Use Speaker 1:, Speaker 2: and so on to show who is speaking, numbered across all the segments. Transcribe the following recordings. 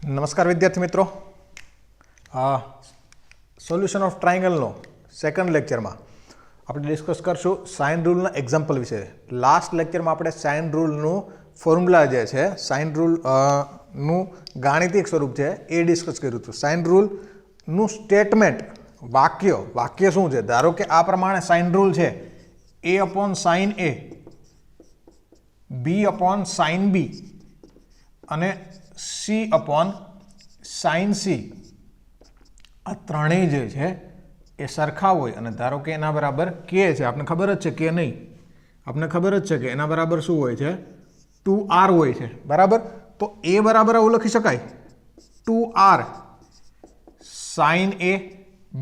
Speaker 1: નમસ્કાર વિદ્યાર્થી મિત્રો, સોલ્યુશન ઓફ ટ્રાયંગલનો સેકન્ડ લેક્ચરમાં આપણે ડિસ્કસ કરશું સાઇન રૂલના એક્ઝામ્પલ વિશે. લાસ્ટ લેક્ચરમાં આપણે સાઇન રૂલનું ફોર્મ્યુલા જે છે, સાઇન રૂલનું ગાણિતિક સ્વરૂપ છે એ ડિસ્કસ કર્યું હતું. સાઇન રૂલનું સ્ટેટમેન્ટ, વાક્ય શું છે? ધારો કે આ પ્રમાણે સાઇન રૂલ છે, a upon sine a, b upon sine b અને c અપોન સાઇન c, આ ત્રણેય જે છે એ સરખા હોય અને ધારો કે એના બરાબર k છે. આપણે ખબર જ છે કે નહીં, આપણે ખબર જ છે કે એના બરાબર શું હોય છે? 2r હોય છે. બરાબર, તો a બરાબર આવું લખી શકાય 2r સાઇન a,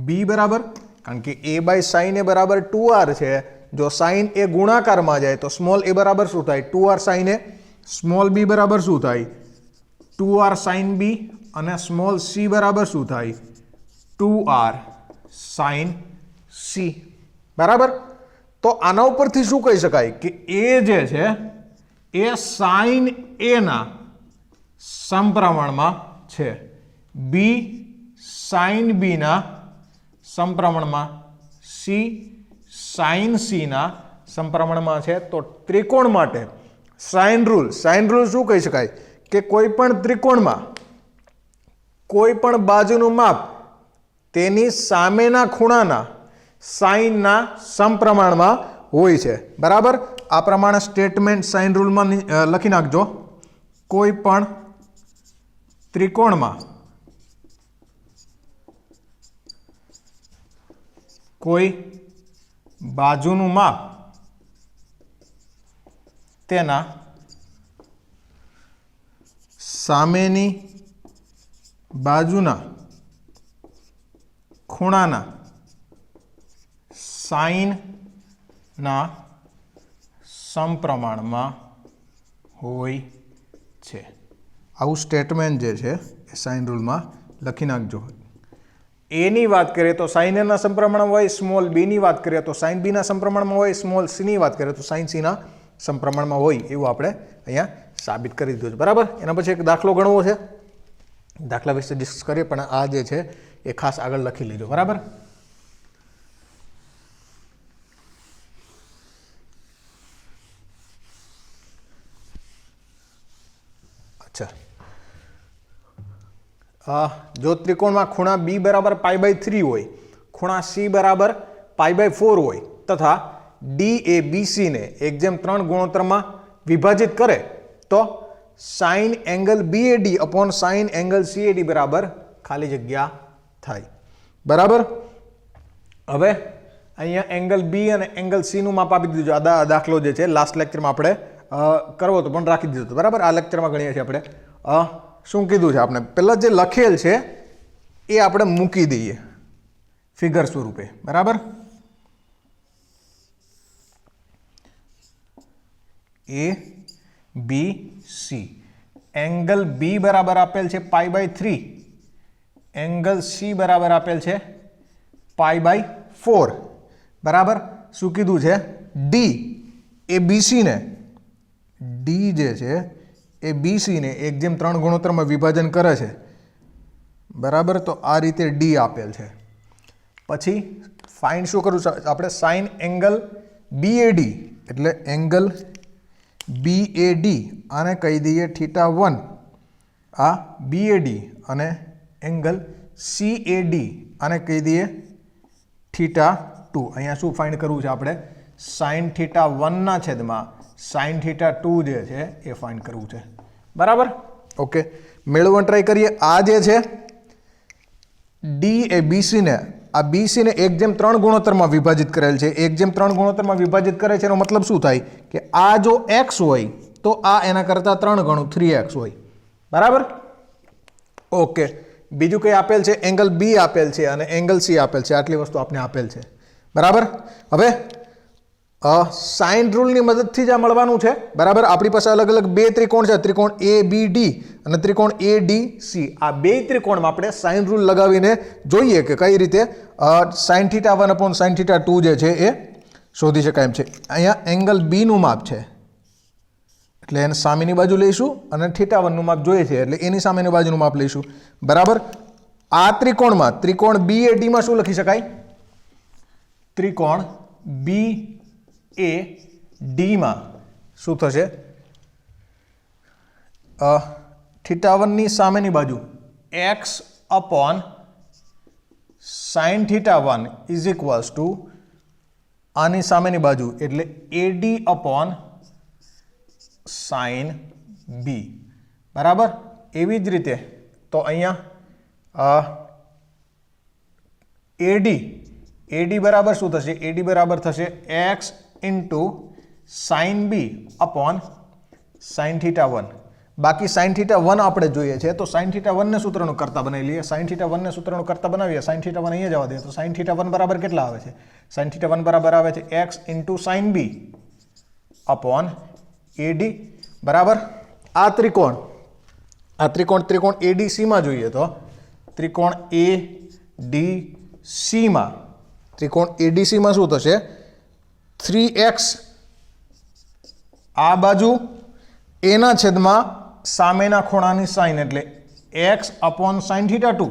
Speaker 1: b બરાબર, કારણ કે a બાય સાઇન a બરાબર 2r છે. જો સાઇન a ગુણાકારમાં જાય તો સ્મોલ a બરાબર શું થાય? 2r sine a. Small b બરાબર શું થાય? 2r સાઇન b અને સ્મોલ c બરાબર શું થાય? 2r sine c. બરાબર, તો આના ઉપરથી શું કહી શકાય કે a જે છે એ સાઇન a ના સમપ્રમાણમાં છે, b સાઇન b ના સમપ્રમાણમાં, c સાઇન c ના સમપ્રમાણમાં છે. તો ત્રિકોણ માટે સાઇન રૂલ શું કહી શકાય કે કોઈ પણ ત્રિકોણમાં કોઈ પણ બાજુનું માપ તેની સામેના ખૂણાના સાઇનના સમપ્રમાણમાં હોય છે. બરાબર, આ પ્રમાણે સ્ટેટમેન્ટ સાઇન રૂલમાં લખી નાખજો. કોઈ પણ ત્રિકોણમાં કોઈ બાજુનું માપ તેના સામેની બાજુના ખૂણાના સાઇનના સમપ્રમાણમાં હોય છે. આવું સ્ટેટમેન્ટ જે છે એ સાઇન રૂલમાં લખી નાખજો. a ની વાત કરીએ તો સાઇન a ના સમપ્રમાણમાં હોય, સ્મોલ b ની વાત કરીએ તો સાઇન b ના સમપ્રમાણમાં હોય, સ્મોલ c ની વાત કરીએ તો સાઇન c ના સમપ્રમાણમાં હોય, એવું આપણે અહીંયા સાબિત કરી દીધું છે. બરાબર, એના પછી એક દાખલો ગણવો છે, દાખલા વિશે ડિસ્કસ કરીએ, પણ આ જે છે એ ખાસ આગળ લખી લીધો. બરાબર, અચ્છા, જો ત્રિકોણમાં ખૂણા b બરાબર π/3 હોય, ખૂણા c બરાબર π/4 હોય તથા d એ bc ને 1:3 ગુણોત્તરમાં વિભાજિત કરે તો sine angle BAD upon sine angle CAD બરાબર ખાલી જગ્યા થાય. બરાબર, હવે અહીંયા એંગલ B અને એંગલ C નું માપ આપી દીધું છે. આ દાખલો જે છે લાસ્ટ લેક્ચરમાં આપણે કરવો તો પણ રાખી દીધો હતો. બરાબર, આ લેક્ચરમાં ગણીએ છીએ આપણે. શું કીધું છે આપણે? પહેલાં જે લખેલ છે એ આપણે મૂકી દઈએ ફિગર સ્વરૂપે. બરાબર, ABC, એંગલ B બરાબર આપેલ છે π/3, એંગલ C બરાબર આપેલ છે π/4. બરાબર, શું કીધું છે? D એ BC ને, D જે છે એ BC ને 1:3 ગુણોત્તરમાં વિભાજન કરે છે. બરાબર, તો આ રીતે D આપેલ છે. પછી ફાઇન્ડ શું કરવું છે આપણે? સાઇન એંગલ BAD, એટલે એંગલ BAD આને કહી દઈએ θ1, આ BAD, અને એંગલ CAD આને કહી દઈએ θ2. અહીંયા શું ફાઇન્ડ કરવું છે આપણે? સાઇન θ1 ના છેદમાં સાઇન θ2 જે છે એ ફાઇન્ડ કરવું છે. બરાબર, ઓકે, મેળવવા ટ્રાય કરીએ. આ જે છે D એ BC ને, આ BC ને 1:3 ગુણોત્તરમાં વિભાજિત કરેલ છે. 1:3 ગુણોત્તરમાં વિભાજિત કરે છે એનો મતલબ શું થાય કે આ જો x હોય તો આ એના કરતાં 3 ગણું 3x હોય. બરાબર, ઓકે. બીજું કંઈ આપેલ છે? એંગલ B આપેલ છે અને એંગલ C આપેલ છે. આટલી વસ્તુ આપને આપેલ છે. બરાબર, હવે સાઇન રૂલની મદદથી જ આ મળવાનું છે. બરાબર, આપણી પાસે અલગ અલગ બે ત્રિકોણ છે, ત્રિકોણ ABD અને ત્રિકોણ ADC. આ બે ત્રિકોણમાં આપણે સાઇન રૂલ લગાવીને જોઈએ કે કઈ રીતે સાઇન θ1 અપોન સાઇન θ2 જે છે એ શોધી શકાય એમ છે. અહીંયા એંગલ B નું માપ છે, એટલે એને સામેની બાજુ લઈશું અને θ1નું માપ જોઈએ છે એટલે એની સામેની બાજુનું માપ લઈશું બરાબર. આ ત્રિકોણમાં ત્રિકોણ BAD માં શું લખી શકાય? ત્રિકોણ BAD માં શું થશે? θ1ની સામેની બાજુ x upon sin θ1 is equals to આની સામેની બાજુ એટલે AD upon sin B બરાબર. એવી જ રીતે તો અહીંયા AD બરાબર શું થશે? AD બરાબર થશે x into sin B upon sin θ1. બાકી sin θ1 આપણે જોઈએ છે તો sin θ1 ને સૂત્રનું કરતા બનાવી લઈએ. sin θ1 ને સૂત્રનું કરતા બનાવીએ. sin θ1 અહીંયા જવા દઈએ તો sin θ1 બરાબર કેટલા આવે છે? sin θ1 બરાબર આવે છે x into sin B upon AD બરાબર. આ ત્રિકોણ ADC માં જોઈએ તો ત્રિકોણ ADC માં શું થશે? 3x આ બાજુ એના છેદમાં સામેના ખૂણાની સાઇન એટલે x upon sin θ2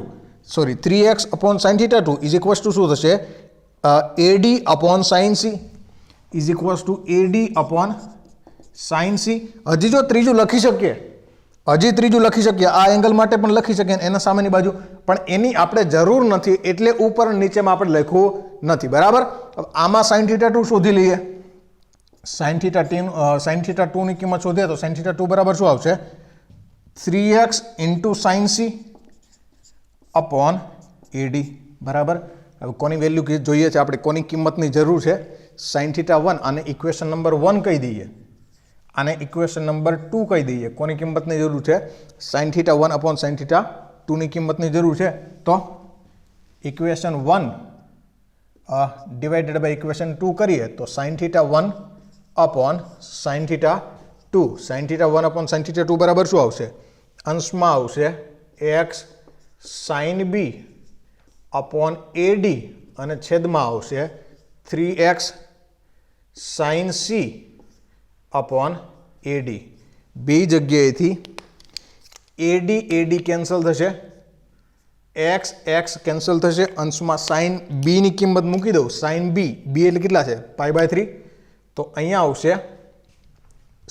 Speaker 1: sorry 3x upon sin θ2 is equals to શું થશે? AD upon sin C is equals to AD upon sin C. હજી જો ત્રીજું લખી શકીએ આ એંગલ માટે પણ લખી શકીએ એના સામેની બાજુ, પણ એની આપણે જરૂર નથી એટલે ઉપર નીચેમાં આપણે લખવું નથી બરાબર. આમાં sin θ2 શોધી લઈએ. sin θ2 ની કિંમત શોધીએ તો sin θ2 બરાબર શું આવશે? 3x into sin C upon AD બરાબર. હવે કોની વેલ્યુ જોઈએ છે આપણે, કોની કિંમતની જરૂર છે? sin θ1 અને ઇક્વેશન નંબર 1 કહી દઈએ, આને ઇક્વેશન નંબર 2 કહી દઈએ. કોની કિંમતની જરૂર છે? sin θ1 અપોન sin θ2 ની કિંમતની જરૂર છે. તો ઇક્વેશન 1 ડિવાઇડેડ બાય ઇક્વેશન 2 કરીએ તો sin θ1 upon sin θ2 sin θ1 upon sin θ2 બરાબર શું આવશે? અંશમાં આવશે x sin B upon AD અને છેદમાં આવશે 3x sin C upon AD. બે જગ્યાએથી AD કેન્સલ થશે, x કેન્સલ થશે, અંશમાં sin B ની કિંમત મૂકી દઉં. sin B એટલે કેટલા છે? π/3. તો અહીંયા આવશે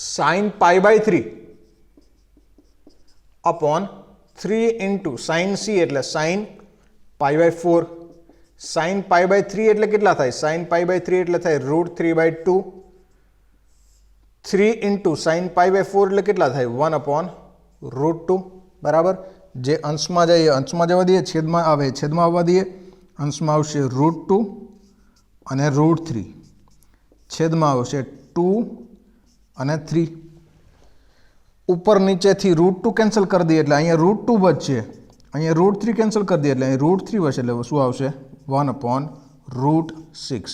Speaker 1: sin π/3 upon 3 into sin C એટલે sin π/4. sin π/3 એટલે કેટલા થાય? sin π/3 એટલે થાય √3/2. 3 ઇન્ટુ sin π/4 એટલે કેટલા થાય? 1/√2 બરાબર. જે અંશમાં જાય અંશમાં જવા દઈએ, છેદમાં આવે છેદમાં આવવા દઈએ. અંશમાં આવશે √2 અને √3, છેદમાં આવશે 2 અને 3. ઉપર નીચેથી √2 કેન્સલ કરી દઈએ એટલે અહીંયા √2 બચશે, અહીંયા √3 કેન્સલ કરી દઈએ એટલે અહીં √3 બચશે એટલે શું આવશે? 1/√6.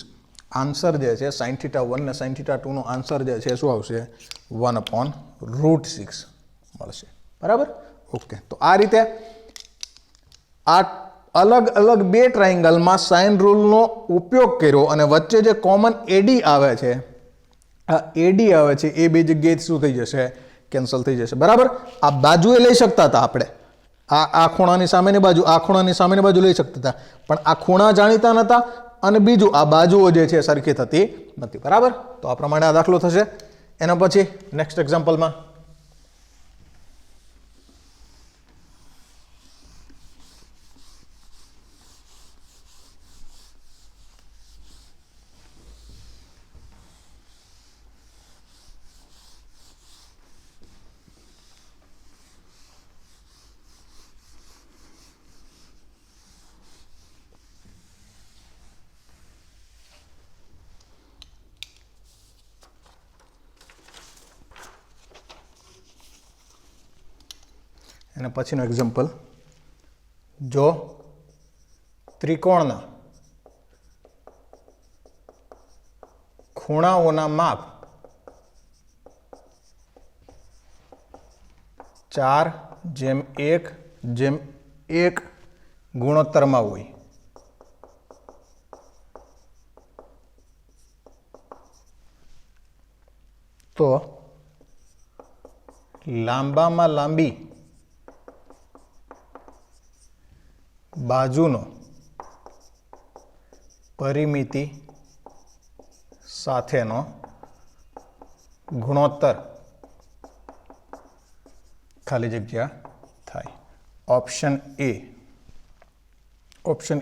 Speaker 1: આન્સર જે છે sin θ1 ને sin θ2 નો આન્સર જે છે શું આવશે? 1/√6 મળશે બરાબર. ઓકે, તો આ રીતે આ અલગ અલગ બે ટ્રાયંગલમાં સાઇન રૂલનો ઉપયોગ કર્યો અને વચ્ચે જે કોમન AD આવે છે, આ AD આવે છે એ બે જગ્યાએ શું થઈ જશે? કેન્સલ થઈ જશે બરાબર. આ બાજુએ લઈ શકતા હતા આપણે, આ ખૂણાની સામેની બાજુ, આ ખૂણાની સામેની બાજુ લઈ શકતા હતા, પણ આ ખૂણા જાણીતા નહોતા અને બીજું આ બાજુઓ જે છે સરખી થતી નથી બરાબર. તો આ પ્રમાણે આ દાખલો થશે. એના પછી નેક્સ્ટ એક્ઝામ્પલમાં એના પછીનો એક્ઝામ્પલ, જો ત્રિકોણના ખૂણાઓના માપ 4:1:1 ગુણોત્તરમાં હોય તો લાંબામાં લાંબી બાજુનો પરિમિતિ સાથેનો ગુણોત્તર ખાલી જગ્યા થાય. ઓપ્શન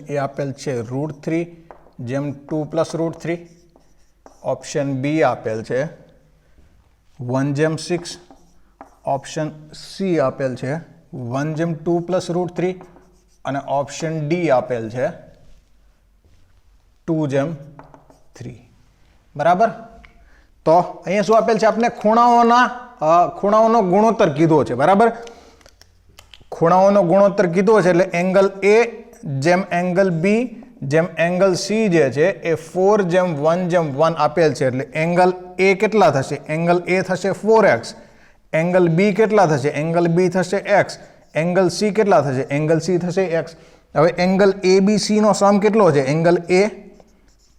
Speaker 1: એ આપેલ છે √3 જેમ 2 + √3. ઓપ્શન બી આપેલ છે 1/6. ઓપ્શન સી આપેલ છે 1/2 + √3 અને ઓપ્શન ડી આપેલ છે 2/3. બરાબર. તો અહીંયા શું આપેલ છે? આપણે ખૂણાઓનો ગુણોત્તર કીધો છે. બરાબર. ખૂણાઓનો ગુણોત્તર કીધો છે એટલે એંગલ એ જેમ એંગલ બી જેમ એંગલ સી જે છે એ 4/1/1 આપેલ છે. એટલે એંગલ એ કેટલા થશે? એંગલ એ થશે 4x. એંગલ બી કેટલા થશે? એંગલ બી થશે x. એંગલ સી કેટલા થશે? એંગલ સી થશે x. હવે એંગલ એ બી સી નો સમ કેટલો છે? Angle A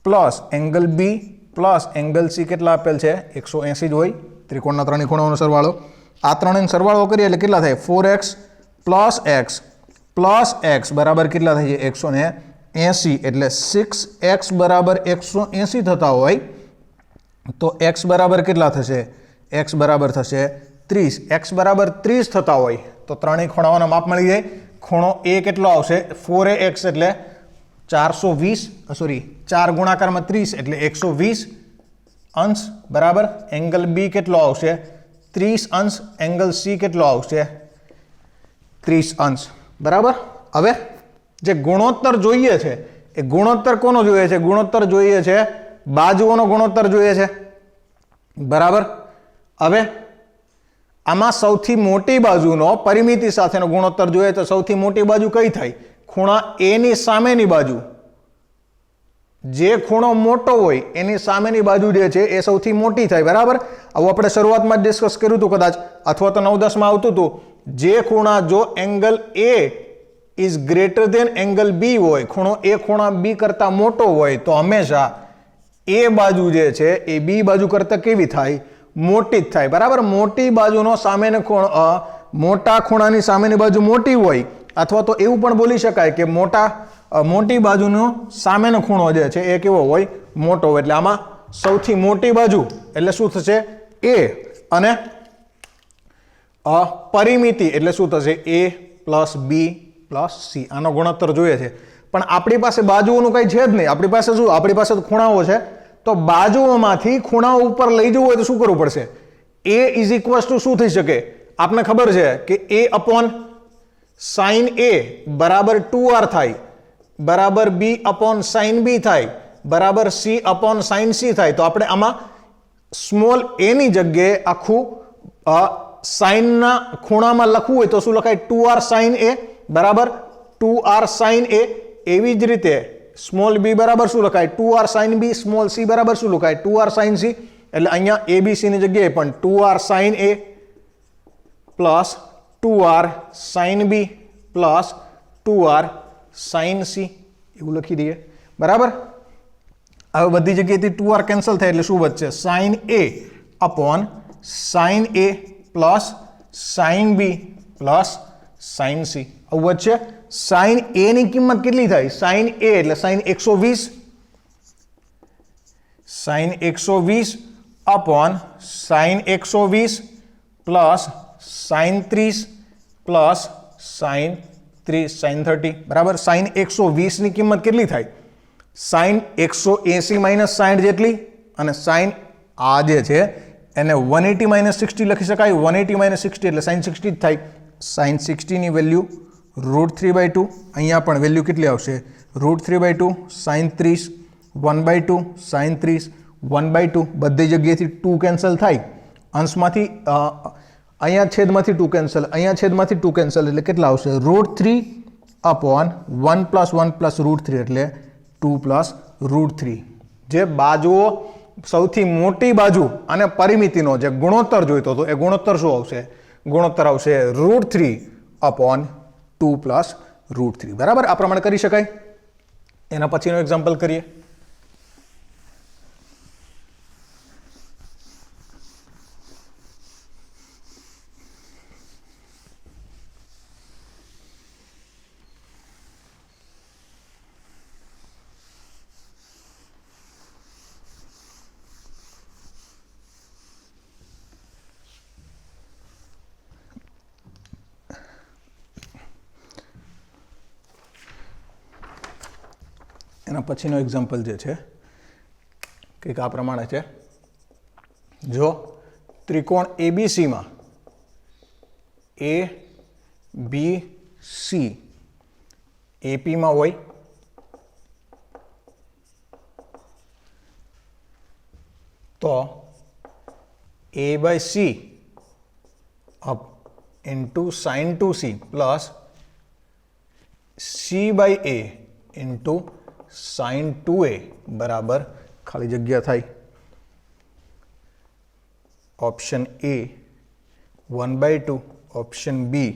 Speaker 1: plus angle B plus angle C કેટલા આપેલ છે? 180 જ હોય. ત્રિકોણના ત્રણેય ખૂણાઓનો સરવાળો. આ ત્રણેયનો સરવાળો કરીએ એટલે કેટલા થાય? 4x પ્લસ x બરાબર કેટલા થાય છે? 180. એટલે 6x બરાબર 180 થતા હોય તો x બરાબર કેટલા થશે? x બરાબર થશે 30. x બરાબર 30 થતા હોય તો ત્રણેય ખૂણાઓના માપ મળી જાય. ખૂણો એ કેટલો આવશે? 4x એટલે 420 4 ગુણાકારમાં 30 એટલે 120 અંશ બરાબર. એંગલ બી કેટલો આવશે? 30 અંશ. એંગલ સી કેટલો આવશે? 30 અંશ. બરાબર. હવે જે ગુણોત્તર જોઈએ છે એ ગુણોત્તર કોનો જોઈએ છે? ગુણોત્તર જોઈએ છે બાજુઓનો ગુણોત્તર જોઈએ છે. બરાબર. હવે આમાં સૌથી મોટી બાજુનો પરિમિતિ સાથેનો ગુણોત્તર જોઈએ તો સૌથી મોટી બાજુ કઈ થાય? ખૂણા એ ની સામેની બાજુ. જે ખૂણો મોટો હોય એની સામેની બાજુ જે છે એ સૌથી મોટી થાય. બરાબર. આવું આપણે શરૂઆતમાં જ ડિસ્કસ કર્યું હતું કદાચ, અથવા તો 9-10માં આવતું હતું. જે ખૂણા જો angle A is greater than angle B હોય, ખૂણો એ ખૂણા બી કરતા મોટો હોય તો હંમેશા એ બાજુ જે છે એ બી બાજુ કરતા કેવી થાય? મોટી જ થાય. બરાબર. મોટી બાજુનો સામેનો ખૂણો મોટા ખૂણાની સામેની બાજુ મોટી હોય, અથવા તો એવું પણ બોલી શકાય કે મોટી બાજુનો સામેનો ખૂણો જે છે એ કેવો હોય? મોટો હોય. એટલે આમાં સૌથી મોટી બાજુ એટલે શું થશે? એ. અને પરિમિતિ એટલે શું થશે? a plus B plus C. આનો ગુણોત્તર જોઈએ છે. પણ આપણી પાસે બાજુઓનું કંઈ છે જ નહીં. આપણી પાસે શું? આપણી પાસે તો ખૂણાઓ છે. તો બાજુઓમાંથી ખૂણાઓ ઉપર લઈ જવું હોય તો શું કરવું પડશે? a ઇઝ ઇક્વલ્સ ટુ શું થઈ શકે? આપને ખબર છે કે a અપોન સાઇન a બરાબર 2r થાય, બરાબર b અપોન સાઇન b થાય, બરાબર c અપોન સાઇન c થાય. તો આપણે આમાં સ્મોલ a ની જગ્યાએ આખું સાઇનના ખૂણામાં લખવું હોય તો શું લખાય? 2r સાઇન a બરાબર 2r સાઇન a. એવી જ રીતે સ્મોલ b બરાબર શું લખાય? 2r sine b. Small c બરાબર શું લખાય? 2r sine c. એટલે અહીંયા abc ની જગ્યાએ પણ 2r sine a plus 2r sine b plus 2r sine c એવું લખી દઈએ. બરાબર. હવે બધી જગ્યાએથી 2r કેન્સલ થાય એટલે શું બચશે? Sine a upon sine a plus sine b plus sine c. આવું વચ્ચે સાઇન a ની કિંમત કેટલી થાય? સાઇન a એટલે sine 120. Sine 120 upon sine 120 plus sine 30 plus sine 30 sine 30. બરાબર. સાઇન 120 ની કિંમત કેટલી થાય? સાઇન 180 માઇનસ 60 જેટલી. અને સાઇન આ જે છે એને 180 માઇનસ 60 લખી શકાય. 180 માઇનસ 60 એટલે સાઇન 60 જ થાય. સાઇન 60 ની વેલ્યુ √3/2. અહીંયા પણ વેલ્યુ કેટલી આવશે? √3/2. Sine 30 1/2 sine 30 1/2. બધી જગ્યાએથી 2 કેન્સલ થાય. અંશમાંથી અહીંયા છેદમાંથી 2 કેન્સલ, અહીંયા છેદમાંથી 2 કેન્સલ એટલે કેટલા આવશે? √3 અપોન 1 + 1 + √3 એટલે 2 + √3. જે બાજુઓ સૌથી મોટી બાજુ અને પરિમિતિનો જે ગુણોત્તર જોઈતો હતો એ ગુણોત્તર શું આવશે? ગુણોત્તર આવશે √3 અપોન 2 + √3. બરાબર. આ પ્રમાણે કરી શકાય. એના પછીનો એક્ઝામ્પલ કરીએ. એના પછીનો એક્ઝામ્પલ જે છે કંઈક આ પ્રમાણે છે. જો ત્રિકોણ એબીસીમાં એ બી સી એપીમાં હોય તો a by c up into sin 2c plus c by a into sin 2a બરાબર ખાલી જગ્યા થાય option A 1/2, option B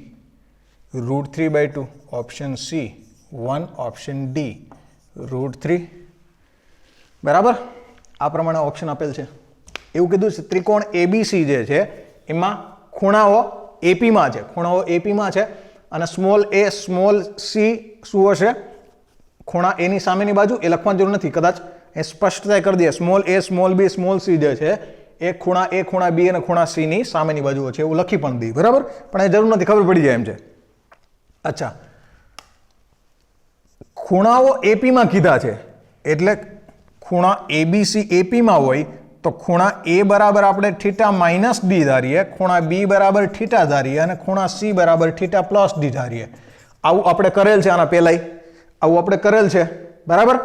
Speaker 1: √3/2, option C 1, option D √3. બરાબર આ પ્રમાણે ઓપ્શન આપેલ છે. એવું કીધું છે ત્રિકોણ એબીસી જે છે એમાં ખૂણાઓ એપીમાં છે, ખૂણાઓ એપીમાં છે અને સ્મોલ એ સ્મોલ સી શું હશે ખૂણા એની સામેની બાજુ એ લખવાની જરૂર નથી, કદાચ એ સ્પષ્ટતા કરી દઈએ. સ્મોલ એ સ્મોલ બી સ્મોલ સી જે છે એ ખૂણા બી અને ખૂણા સી ની સામેની બાજુઓ છે એવું લખી પણ દઈએ. બરાબર પણ એ જરૂર નથી, ખબર પડી જાય એમ છે. અચ્છા ખૂણાઓ એપીમાં કીધા છે એટલે ખૂણા એબીસી એપીમાં હોય તો ખૂણા એ બરાબર આપણે થીટા માઇનસ ડી ધારીએ, ખૂણા બી બરાબર થીટા ધારીએ અને ખૂણા સી બરાબર થીટા પ્લસ ડી ધારીએ. આવું આપણે કરેલ છે આના પહેલાય, આવું આપણે કરેલ છે. બરાબર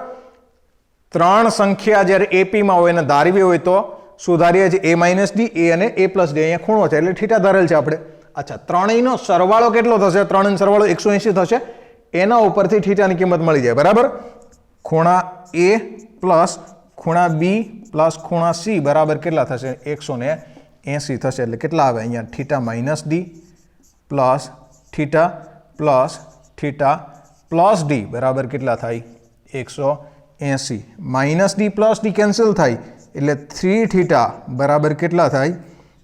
Speaker 1: ત્રણ સંખ્યા જ્યારે એપીમાં હોય અને ધારવી હોય તો શું ધારીએ છીએ? એ માઇનસ ડી, એ અને એ પ્લસ ડી. અહીંયા ખૂણો છે એટલે થીટા ધારેલ છે આપણે. અચ્છા ત્રણેયનો સરવાળો કેટલો થશે? ત્રણેયનો સરવાળો 180 થશે. એના ઉપરથી થીટાની કિંમત મળી જાય. બરાબર ખૂણા એ પ્લસ ખૂણા બી પ્લસ ખૂણા સી બરાબર કેટલા થશે? 180 થશે. એટલે કેટલા આવે અહીંયા? Theta minus D plus theta plus D બરાબર કેટલા થાય? 180. Minus D plus D cancel થાય એટલે 3 થીટા બરાબર કેટલા થાય?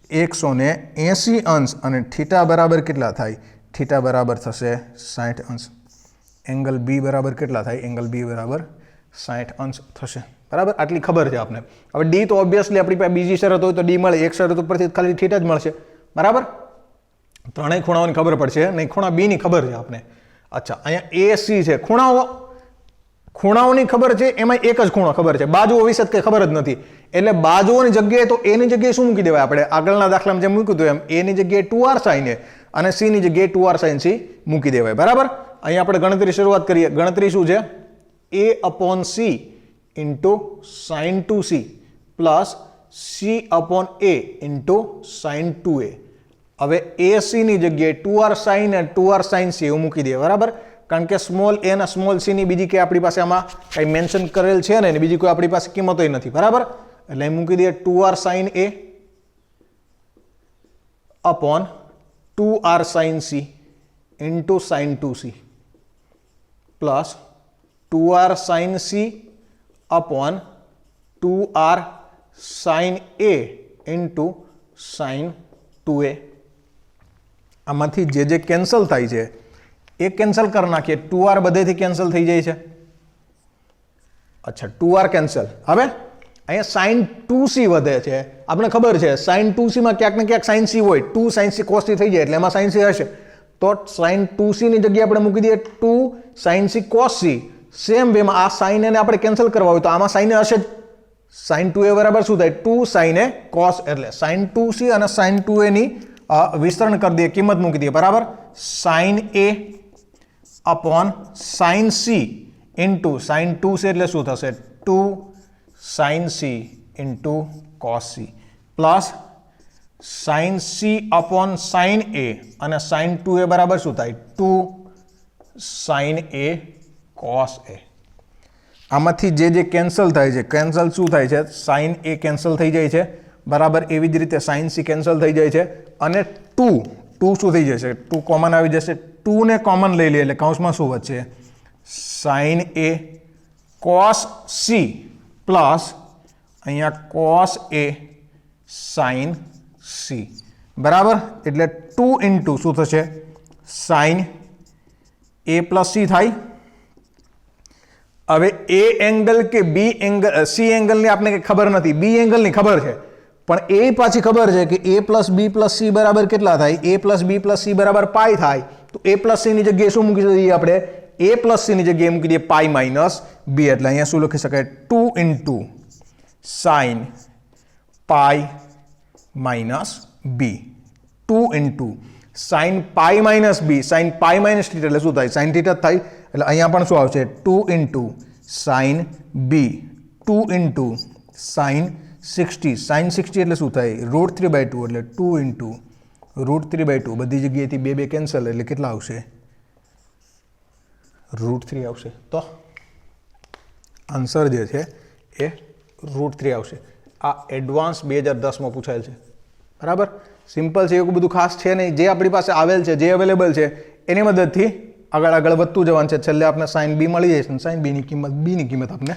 Speaker 1: 180 અંશ અને થીટા બરાબર કેટલા થાય? થીટા બરાબર થશે 60 અંશ. એંગલ બી બરાબર કેટલા થાય? એંગલ બી બરાબર 60 અંશ થશે. બરાબર આટલી ખબર છે આપને. હવે ડી તો ઓબ્વિયસલી આપણી પાસે બીજી શરત હોય તો ડી મળે, એક શરત ઉપરથી ખાલી થીટા જ મળશે. બરાબર ત્રણેય ખૂણાઓની ખબર પડશે, નહીં ખૂણા બી ની ખબર છે આપને. અચ્છા અહીંયા એ સી છે, ખૂણાઓની ખબર છે, એમાં એક જ ખૂણો ખબર છે, બાજુઓ વિશે કંઈ ખબર જ નથી. એટલે બાજુઓની જગ્યાએ તો એની જગ્યાએ શું મૂકી દેવાય? આપણે આગળના દાખલામાં જેમ મૂક્યું હતું એમ એની જગ્યાએ 2r sin a અને c ની જગ્યાએ 2r sin c મૂકી દેવાય. બરાબર અહીંયા આપણે ગણતરી શરૂઆત કરીએ. ગણતરી શું છે? a/c into sin 2c plus c/a into sin 2a. હવે ac ની જગ્યાએ 2r sin અને 2r sin c એવું મૂકી દઈએ. બરાબર કારણ કે સ્મોલ એ અને સ્મોલ સી ની બીજી કે આપણી પાસે આમાં કઈ મેન્શન કરેલ છે ને બીજી કોઈ આપણી પાસે કિંમતો નથી. બરાબર એટલે મૂકી દઈએ 2r sin a upon 2r sin c into sin 2c plus 2r sin c upon 2r sin a into sin 2a. આમાંથી જે કેન્સલ થાય છે એ કેન્સલ કરી નાખીએ. 2r બધેથી કેન્સલ થઈ જાય છે. અચ્છા 2r કેન્સલ. હવે અહીંયા sin 2c વધે છે. આપણે ખબર છે sin 2c માં ક્યાંક ને ક્યાંક sin c હોય, 2 sin c cos c થઈ જાય એટલે એમાં sin c હશે. તો sin 2c ની જગ્યાએ આપણે મૂકી દઈએ 2 sin c cos c. Same વેમાં આ sin ને આપણે કેન્સલ કરવા હોય તો આમાં sin હશે જ. sin 2a બરાબર શું થાય? 2 sin a cos, એટલે sin 2c અને sin 2a ની વિસ્તરણ કરી દઈએ, કિંમત મૂકી દઈએ. બરાબર sin a upon sin c into sin 2c એટલે શું થશે? 2 sin c into cos c plus sin c upon sin a અને sin 2a બરાબર શું થાય? 2 sin a cos a. આમાંથી જે કેન્સલ થાય છે, કેન્સલ શું થાય છે? sin a કેન્સલ થઈ જાય છે. બરાબર એવી જ રીતે sin c કેન્સલ થઈ જાય છે અને 2 શું થઈ જશે? 2 કોમન આવી જશે. 2 ને કોમન લઈ લઈએ એટલે કૌંસમાં શું વધશે? sin a cos c plus અહીંયા cos a sin c. બરાબર એટલે 2 ઇન્ટુ શું થશે? sin a પ્લસ c થાય. હવે એ એંગલ કે બી એંગલ, સી એંગલની આપણે કંઈ ખબર નથી, બી એંગલની ખબર છે પણ એ પાછી ખબર છે કે a plus B plus C બરાબર કેટલા થાય? a plus B plus C બરાબર પાઈ થાય. તો a પ્લસ સી ની જગ્યાએ શું મૂકી દઈએ આપણે? a પ્લસ c ની જગ્યાએ મૂકી દઈએ પાઈ માઇનસ b, એટલે અહીંયા શું લખી શકાય 2 into sign pi minus b, 2 into sign pi minus b, sign pi minus theta એટલે શું થાય સાઇન થીટા થાય, એટલે અહીંયા પણ શું આવશે 2 into sine b, 2 into sine 60, sine 60 એટલે શું થાય √3/2, એટલે 2 ઇન્ટુ √3/2, બધી જગ્યાએથી 2 કેન્સલ, એટલે કેટલા આવશે √3 આવશે. તો આન્સર જે છે એ √3 આવશે. આ એડવાન્સ 2010માં પૂછાયેલ છે. બરાબર, સિમ્પલ છે, એવું બધું ખાસ છે નહીં. જે આપણી પાસે આવેલ છે, જે અવેલેબલ છે એની મદદથી આગળ આગળ વધતું જવાનું છે. છેલ્લે આપણે સાઇન બી મળી જાય છે, સાઇન બીની કિંમત આપણે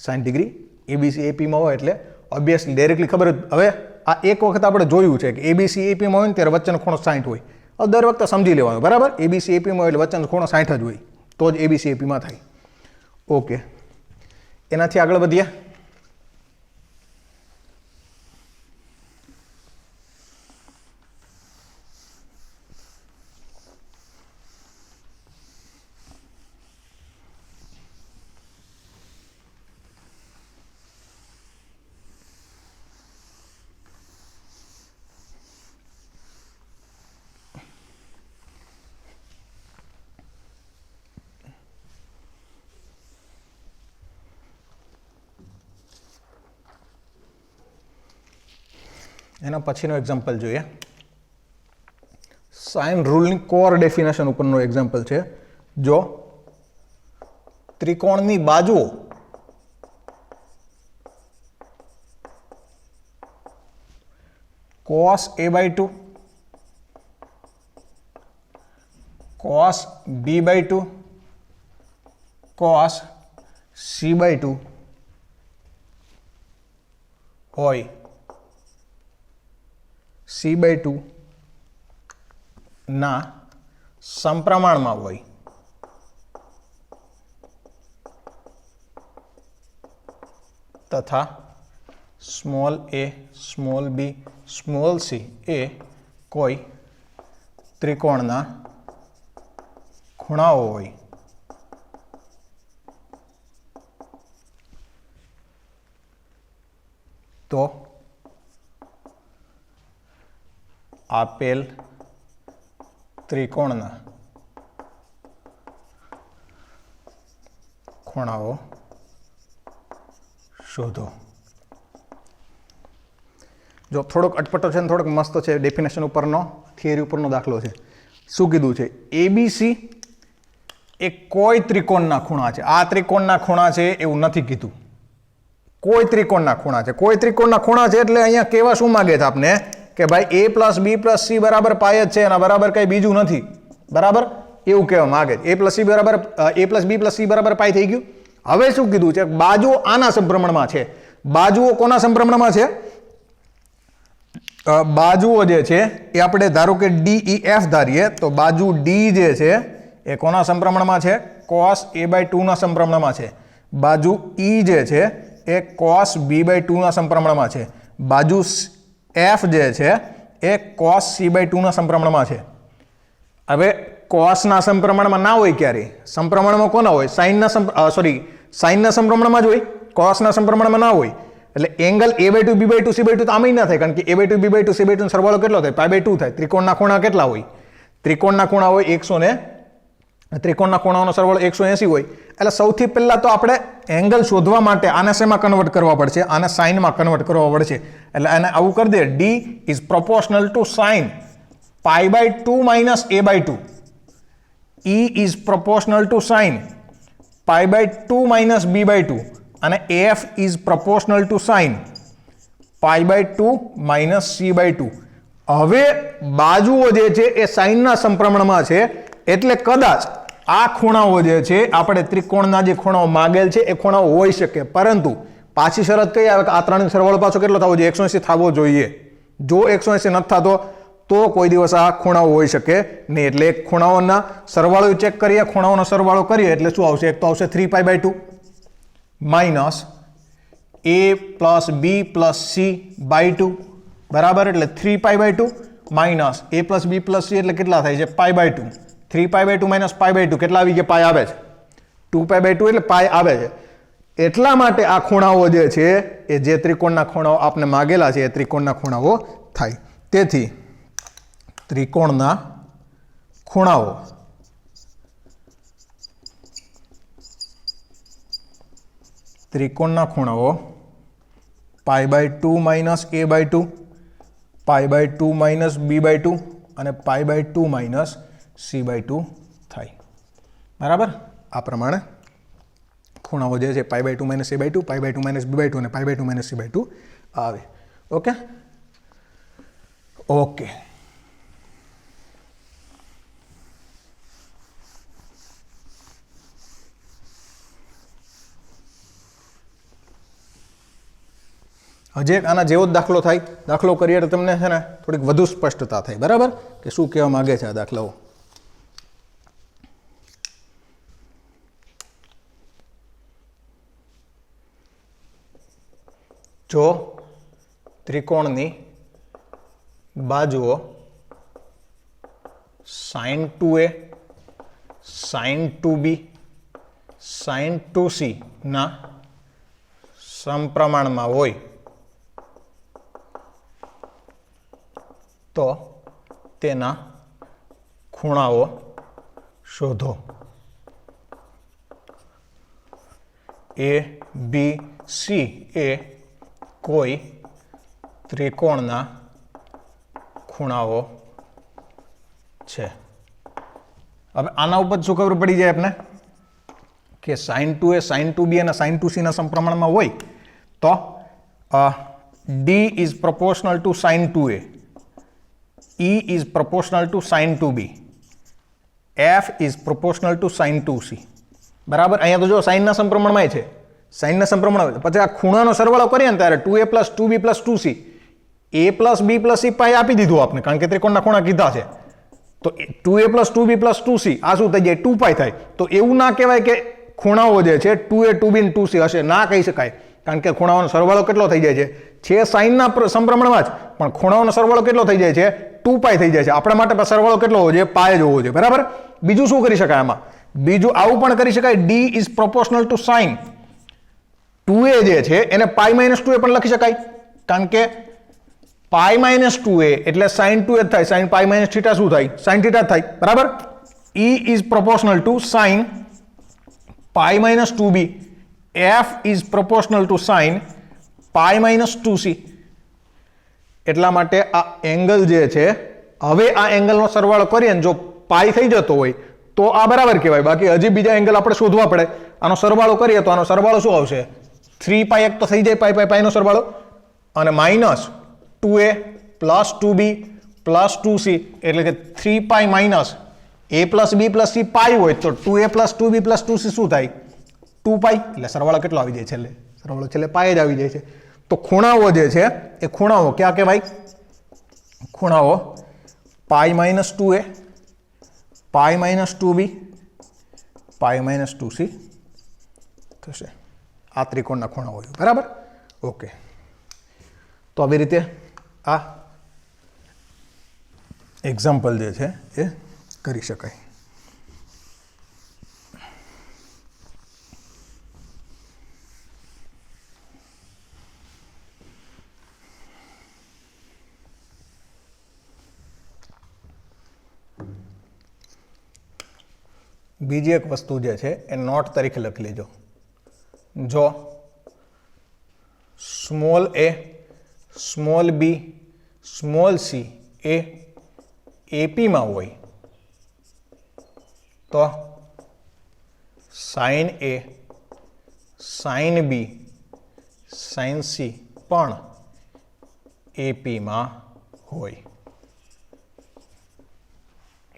Speaker 1: 60 ડિગ્રી એબીસી એપીમાં હોય એટલે ઓબ્વિયસલી ડાયરેક્ટલી ખબર જ. હવે આ એક વખત આપણે જોયું છે કે એબીસી એપીમાં હોય ને ત્યારે વચ્ચેનો ખૂણો 60 હોય. હવે દર વખતે સમજી લેવાનું. બરાબર, એબીસી એપીમાં હોય એટલે વચ્ચેનો ખૂણો 60 જ હોય, તો જ એબીસી એપીમાં થાય. ઓકે, એનાથી આગળ વધીએ. એના પછીનો એક્ઝામ્પલ જોઈએ. સાઇન રૂલની કોર ડેફિનેશન ઉપરનો એક્ઝામ્પલ છે. જો ત્રિકોણની બાજુઓ cos a/2, cos b/2, cos c/2 હોય, c/2 ના સમપ્રમાણમાં હોય, તથા small a, small b, small c એ કોઈ ત્રિકોણના ખૂણાઓ હોય, તો આપેલ ત્રિકોણના ખૂણાઓ શોધો. જો થોડોક અટપટો છે ને થોડોક મસ્ત છે, ડેફિનેશન ઉપરનો થિયરી ઉપરનો દાખલો છે. શું કીધું છે? એબીસી એ કોઈ ત્રિકોણના ખૂણા છે. આ ત્રિકોણના ખૂણા છે એવું નથી કીધું, કોઈ ત્રિકોણના ખૂણા છે. કોઈ ત્રિકોણના ખૂણા છે એટલે અહીંયા કેવા શું માગે છે આપને કે ભાઈ a plus B plus C બરાબર પાય જ છે, એના બરાબર કંઈ બીજું નથી. બરાબર, એવું કહેવા માગે છે. a plus B plus C બરાબર પાય થઈ ગયું. હવે શું કીધું છે? બાજુઓ આના સમપ્રમાણમાં છે. બાજુઓ કોના સમપ્રમાણમાં છે? બાજુઓ જે છે એ આપણે ધારો કે DEF ધારીએ તો બાજુ ડી જે છે એ કોના સમપ્રમાણમાં છે? cos a/2 ના સમપ્રમાણમાં છે. બાજુ E જે છે એ cos b/2 ના સમપ્રમાણમાં છે. બાજુ F જે છે એ cos c/2 ના સમપ્રમાણમાં છે. હવે cos ના સમપ્રમાણમાં ના હોય ક્યારે? સમપ્રમાણમાં કોના હોય? સાઇનના સમપ્રમાણમાં જ હોય, cos ના સમપ્રમાણમાં ના હોય. એટલે એંગલ a/2 b/2 c/2 તો આમ ના થાય, કારણ કે a/2 b/2 c/2 નો સરવાળો કેટલો થાય? π/2 થાય. ત્રિકોણના ખૂણા કેટલા હોય? ત્રિકોણના ખૂણા હોય 100 ત્રિકોણના ખૂણાઓનો સરવાળો 180 હોય. એટલે સૌથી પહેલા તો આપણે એંગલ શોધવા માટે આને શેમાં કન્વર્ટ કરવા પડશે? આને સાઇનમાં કન્વર્ટ કરવા પડશે. એટલે આને આવું કરી દે, d is proportional to sine π/2 minus a/2. E is proportional to sine π/2 minus b/2 અને f is proportional to sine π/2 minus c/2. હવે બાજુઓ જે છે એ સાઇનના સમપ્રમાણમાં છે, એટલે કદાચ આ ખૂણાઓ જે છે આપણે ત્રિકોણના જે ખૂણાઓ માગેલ છે એ ખૂણાઓ હોઈ શકે, પરંતુ પાછી શરત કઈ આવે કે આ ત્રણ સરવાળો પાછો કેટલો થવો જોઈએ? 180 થવો જોઈએ. જો 180 નથી થતો તો કોઈ દિવસ આ ખૂણાઓ હોઈ શકે નહીં. એટલે ખૂણાઓના સરવાળો ચેક કરીએ, ખૂણાઓનો સરવાળો કરીએ એટલે શું આવશે? એક તો આવશે 3π/2 minus a plus b plus c/2 બરાબર, એટલે 3π/2 minus a plus b plus c એટલે કેટલા થાય છે? π/2. 3π/2 માઇનસ π/2 કેટલા આવી ગયા? પાય આવે છે. 2π/2 એટલે પાય આવે છે એટલા માટે આ ખૂણાઓ જે છે એ જે ત્રિકોણના ખૂણાઓ આપને માગેલા છે એ ત્રિકોણના ખૂણાઓ થાય તેથી ત્રિકોણના ખૂણાઓ π/2 - a/2 π/2 - b/2 અને π/2 - c/2 થાય બરાબર આ પ્રમાણે ખૂણાઓ જે છે π/2 - a/2 π/2 - b/2 અને π/2 - c/2 આવે ઓકે ઓકે હજી એક આના જેવો જ દાખલો થાય દાખલો કરીએ તો તમને છે ને થોડીક વધુ સ્પષ્ટતા થાય બરાબર કે શું કહેવા માંગે છે આ દાખલાઓ જો ત્રિકોણની બાજુઓ sin 2a sin 2b sin 2c ના સમપ્રમાણમાં હોય તો તેના ખૂણાઓ શોધો a b c એ કોઈ ત્રિકોણના ખૂણાઓ છે હવે આના ઉપર શું ખબર પડી જાય આપને કે sin 2a sin 2b અને sin 2c ના સમપ્રમાણમાં હોય તો d is proportional to sin 2a E is proportional to sin 2b F is proportional to sin 2c બરાબર અહીંયા તો જો sin ના સમપ્રમાણમાં છે sin ના સમપ્રમાણ પછી આ ખૂણાનો સરવાળો કરીએ ને ત્યારે 2a + 2b + 2c a + b + c પાઈ આપી દીધું આપને કારણ કે ત્રિકોણના ખૂણા કીધા છે તો 2a + 2b + 2c આ શું થઈ જાય 2 પાઈ થાય તો એવું ના કહેવાય કે ખૂણાઓ જે છે 2a 2b અને 2c હશે ના કહી શકાય કારણ કે ખૂણાઓનો સરવાળો કેટલો થઈ જાય છે sin ના સમપ્રમાણમાં જ પણ ખૂણાઓનો સરવાળો કેટલો થઈ જાય છે 2 પાઈ થઈ જાય છે આપણા માટે સરવાળો કેટલો હોવો જોઈએ પાય જ હોવો જોઈએ બરાબર બીજું શું કરી શકાય આમાં બીજું આવું પણ કરી શકાય d is proportional to sin 2a જે છે એને π - 2a પણ લખી શકાય કારણ કે π - 2a એટલે sin 2a થાય sin π - θ શું થાય sin θ થાય બરાબર e is proportional to sin π - 2b f is proportional to sin π - 2c એટલા માટે આ એંગલ જે છે હવે આ એંગલનો સરવાળો કરીએ ને જો પાઈ થઈ જતો હોય તો આ બરાબર કહેવાય બાકી હજી બીજા એંગલ આપણે શોધવા પડે આનો સરવાળો કરીએ તો આનો સરવાળો શું આવશે 3 પાઈ એક તો થઈ જાય પાઈ પાઈ પાઈનો સરવાળો અને -2a + 2b + 2c એટલે કે 3 પાઈ - a + b + c પાઈ હોય તો 2a + 2b + 2c શું થાય 2 પાઈ એટલે સરવાળો કેટલો આવી જાય છેલ્લે સરવાળો છેલ્લે પાઈ જ આવી જાય છે તો ખૂણાઓ જે છે એ ખૂણાઓ ક્યાં કહેવાય ખૂણાઓ π - 2a π - 2b π - 2c થશે આ ત્રિકોણના ખૂણાઓ બરાબર ઓકે તો આવી રીતે આ એક્ઝામ્પલ જે છે એ કરી શકાય બીજી એક વસ્તુ જે છે એ નોટ તરીકે લખી લેજો જો small a small b small c A AP માં હોય તો sin a sin b sin c પણ AP માં હોય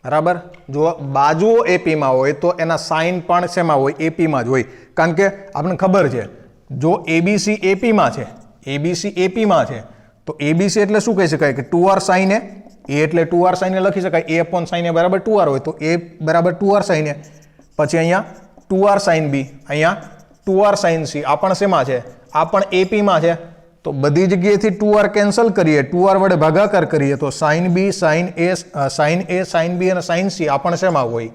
Speaker 1: બરાબર જો બાજુઓ AP માં હોય તો એના સાઇન પણ શેમાં હોય AP માં જ હોય કારણ કે આપણને ખબર છે જો ABC AP માં છે ABC AP માં છે તો ABC એટલે શું કહી શકાય કે 2r sin a એટલે 2r sin a લખી શકાય a/sin a બરાબર 2r હોય તો a બરાબર 2r sin a પછી અહીંયા 2r sin b અહીંયા 2r sin c આ પણ શેમાં છે આ પણ AP માં છે તો બધી જગ્યાએથી 2r કેન્સલ કરીએ 2r વડે ભાગાકાર કરીએ તો sin b sin a sin b અને sin c આ પણ શેમાં હોય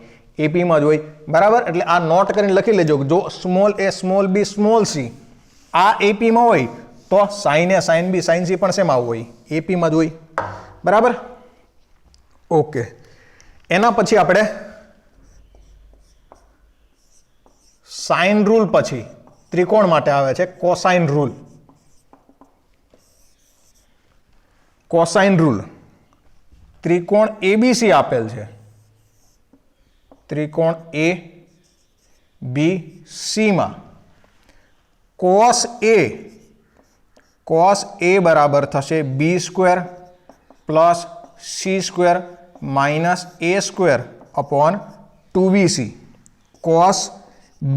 Speaker 1: એપી માં જ હોય બરાબર એટલે આ નોટ કરીને લખી લેજો જો small a small b small c આ એપી માં હોય તો sin a sin b sin c પણ શેમાં હોય એપી માં જ હોય બરાબર ઓકે એના પછી આપણે સાઇન રૂલ પછી ત્રિકોણ માટે આવે છે કોસાઇન રૂલ કોસાઇન રૂલ ત્રિકોણ એબીસી આપેલ છે ત્રિકોણ એ બી સી માં cos a બરાબર થશે b square plus c square minus a square upon 2bc cos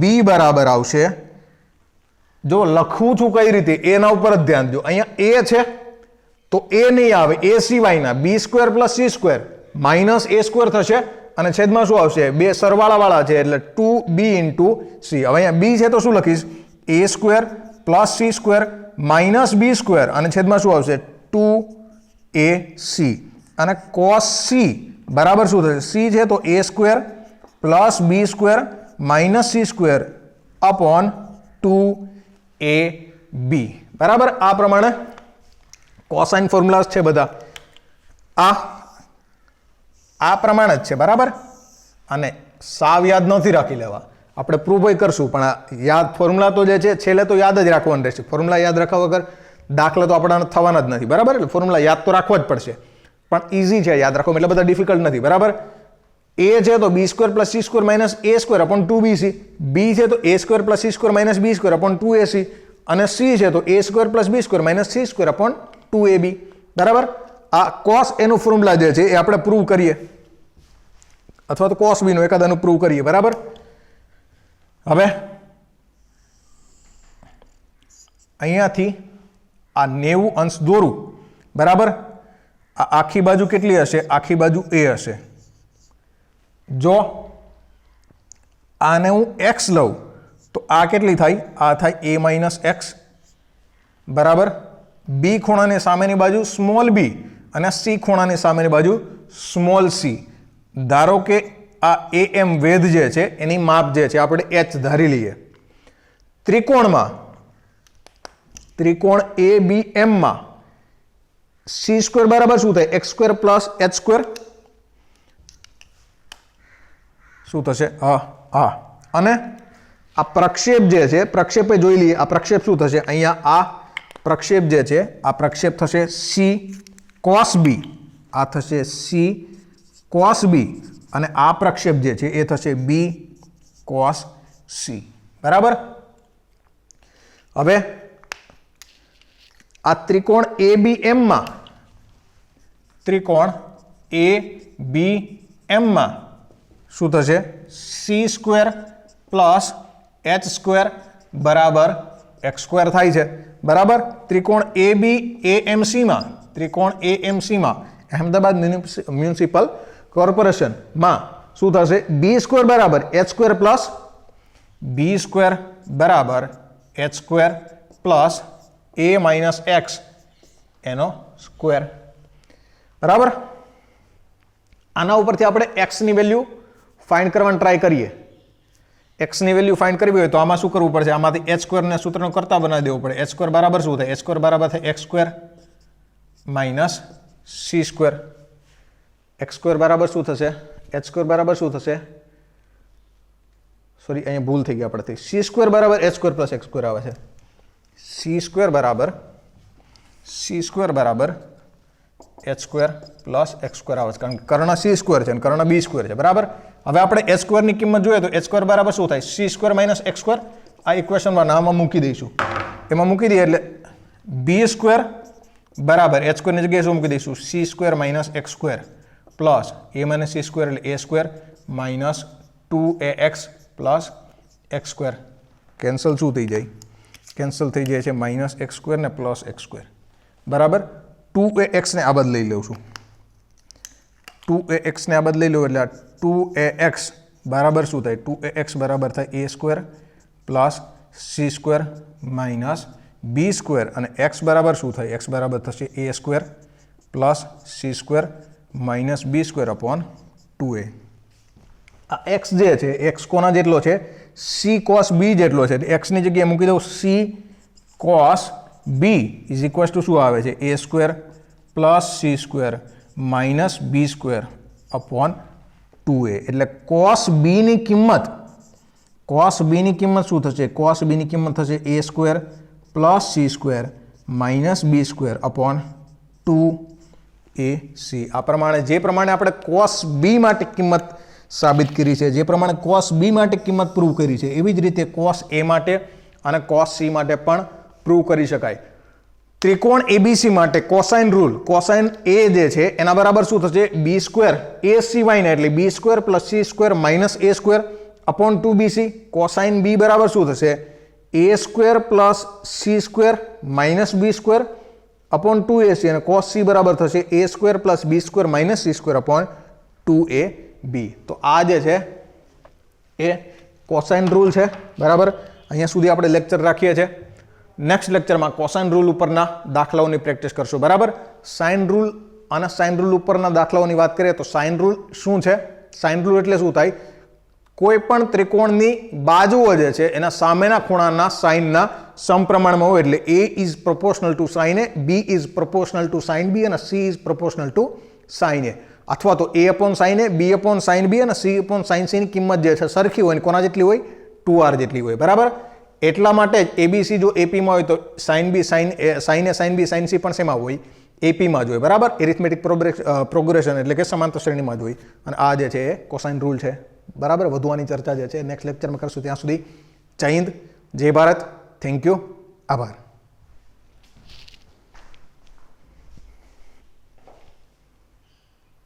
Speaker 1: b બરાબર આવશે જો લખું છું કઈ રીતે એના ઉપર જ ધ્યાન દો અહીંયા a છે તો a નહીં આવે a સિવાયના b square plus c square minus a square થશે અને છેદમાં શું આવશે બે સરવાળાવાળા છે એટલે 2b ઇન્ટુ c હવે અહીંયા b છે તો શું લખીશ a square plus c square minus b square અને છેદમાં શું આવશે 2ac અને cos c બરાબર શું થશે c છે તો a square plus b square minus c square upon 2ab બરાબર આ પ્રમાણે કોસાઇન ફોર્મ્યુલાસ છે બધા આ પ્રમાણે જ છે બરાબર અને સાવ યાદ નથી રાખી લેવા આપણે પ્રૂફ કરશું પણ યાદ ફોર્મ્યુલા તો જે છે છેલ્લે તો યાદ જ રાખવાનું રહેશે ફોર્મ્યુલા યાદ રાખવા વગર દાખલા તો આપણા થવાના જ નથી બરાબર એટલે ફોર્મ્યુલા યાદ તો રાખવા જ પડશે પણ ઇઝી છે યાદ રાખવા એટલે બધા ડિફિકલ્ટ નથી બરાબર a છે તો b square plus c square minus a square upon 2bc b છે તો a square plus c square minus b square upon 2ac અને c છે તો a square plus b square minus c square upon 2ab બરાબર આ cos a નું formula જે છે એ આપણે પ્રૂવ કરીએ અથવા તો cos b નું એકાદાનું પ્રૂવ કરીએ બરાબર હવે અહીંયાથી આ 90 અંશ દોરું બરાબર આ આખી બાજુ કેટલી હશે આખી બાજુ a હશે જો આને હું x લઉં તો આ કેટલી થાય આ થાય a માઇનસ એક્સ બરાબર b ખૂણાની સામેની બાજુ સ્મોલ b અને c ખૂણાની સામેની બાજુ સ્મોલ c ધારો કે આ am વેધ જે છે એની માપ જે છે આપણે h ધારી લઈએ ત્રિકોણમાં ત્રિકોણ abm માં c સ્ક્વેર બરાબર શું થાય x square plus h square શું થશે અને આ પ્રક્ષેપ જે છે પ્રક્ષેપે જોઈ લઈએ આ પ્રક્ષેપ શું થશે અહીંયા આ પ્રક્ષેપ જે છે આ પ્રક્ષેપ થશે c cos b આ થશે c cos b અને આ પ્રક્ષેપ જે છે એ થશે b cos c બરાબર હવે આ ત્રિકોણ abm માં ત્રિકોણ abm માં શું થશે c square plus h square બરાબર x સ્ક્વેર થાય છે બરાબર ત્રિકોણ AMC માં ત્રિકોણ AMC માં અહેમદાબાદ મ્યુનિસિપલ કોર્પોરેશન માં શું થશે b સ્ક્વેર બરાબર h square plus b square બરાબર h square plus a minus x એનો સ્ક્વેર બરાબર આના ઉપરથી આપણે x ની વેલ્યુ ફાઇન્ડ કરવાની ટ્રાય કરીએ x ની વેલ્યુ ફાઇન્ડ કરવી હોય તો આમાં શું કરવું પડશે આમાંથી h સ્ક્વેર ને સૂત્રનો કરતા બનાવી દેવો પડે h સ્ક્વેર બરાબર શું થાય h સ્ક્વેર બરાબર થાય x square minus c square x square બરાબર શું થશે h સ્ક્વેર બરાબર શું થશે સોરી અહીંયા ભૂલ થઈ ગઈ આપણથી c સ્ક્વેર બરાબર h square plus x square આવે છે c સ્ક્વેર બરાબર h square plus x square આવે છે કારણ કે કર્ણ c સ્ક્વેર છે અને કર્ણ b સ્ક્વેર છે બરાબર હવે આપણે h સ્ક્વેર ની કિંમત જોઈએ તો h સ્ક્વેર બરાબર શું થાય c square minus x square આ ઇક્વેશનમાં નામમાં મૂકી દઈશું એમાં મૂકી દઈએ એટલે b સ્ક્વેર બરાબર h સ્ક્વેર ની જગ્યાએ શું મૂકી દઈશું c square minus x square plus a minus c square એટલે a square minus 2ax plus x square cancel શું થઈ જાય કેન્સલ થઈ જાય છે માઇનસ x સ્ક્વેર ને પ્લસ x સ્ક્વેર બરાબર 2ax ને આ બાદ લઈ લઉં છું 2ax ને આ બાદ લઈ લઉં એટલે 2ax બરાબર શું થાય 2ax બરાબર થાય a square plus c square minus b square અને x બરાબર શું થાય x બરાબર થશે a square plus c square minus b square upon 2a આ એક્સ જે છે એક્સ કોના જેટલો છે સી કોસ બી જેટલો છે એક્સની જગ્યાએ મૂકી દઉં C cos B is equals to શું આવે છે A square plus C square minus B square upon 2a એટલે કોસ બીની કિંમત શું થશે કોસ બીની કિંમત થશે A square plus C square minus B square upon 2ac આ પ્રમાણે જે પ્રમાણે આપણે કોસ બી માટે કિંમત સાબિત કરી છે જે પ્રમાણે કોસ બી માટે કિંમત પ્રૂવ કરી છે એવી જ રીતે કોસ એ માટે અને કોસ સી માટે પણ પ્રૂવ કરી શકાય ત્રિકોણ એબીસી માટે કોસાઇન રૂલ કોસાઇન એ જે છે એના બરાબર શું થશે બી સ્ક્વેર એ સિવાયના એટલે B square plus C square minus A square upon 2bc cosine B બરાબર શું થશે A square plus C square minus B square upon 2ac અને કોસ સી બરાબર થશે A square plus B square minus C square upon 2ab તો આ જે છે એ કોસાઇન રૂલ છે બરાબર અહીંયા સુધી આપણે લેક્ચર રાખીએ છીએ નેક્સ્ટ લેક્ચરમાં કોસાઇન રૂલ ઉપરના દાખલાઓની પ્રેક્ટિસ કરશું બરાબર સાઇન રૂલ અને સાઇન રૂલ ઉપરના દાખલાઓની વાત કરીએ તો સાઇન રૂલ શું છે સાઇન રૂલ એટલે શું થાય કોઈ પણ ત્રિકોણની બાજુઓ જે છે એના સામેના ખૂણાના સાઇનના સમપ્રમાણમાં હોય એટલે a is proportional to sine A b is proportional to sine b અને c is proportional to sine A અથવા તો a upon sine A b upon sine b અને c અપોન સાઇન c ની કિંમત જે છે સરખી હોય કોના જેટલી હોય 2r જેટલી હોય બરાબર એટલા માટે જ એબીસી જો એપીમાં હોય તો sine B sine A sine B sine C પણ શેમાં હોય એપીમાં જ હોય બરાબર એરિથમેટિક પ્રોગ્રેશન એટલે કે સમાંતર શ્રેણીમાં જ હોય અને આ જે છે એ કોસાઇન રૂલ છે બરાબર વધુ આની ચર્ચા જે છે નેક્સ્ટ લેક્ચરમાં કરશું ત્યાં સુધી જય હિન્દ જય ભારત થેન્ક યુ આભાર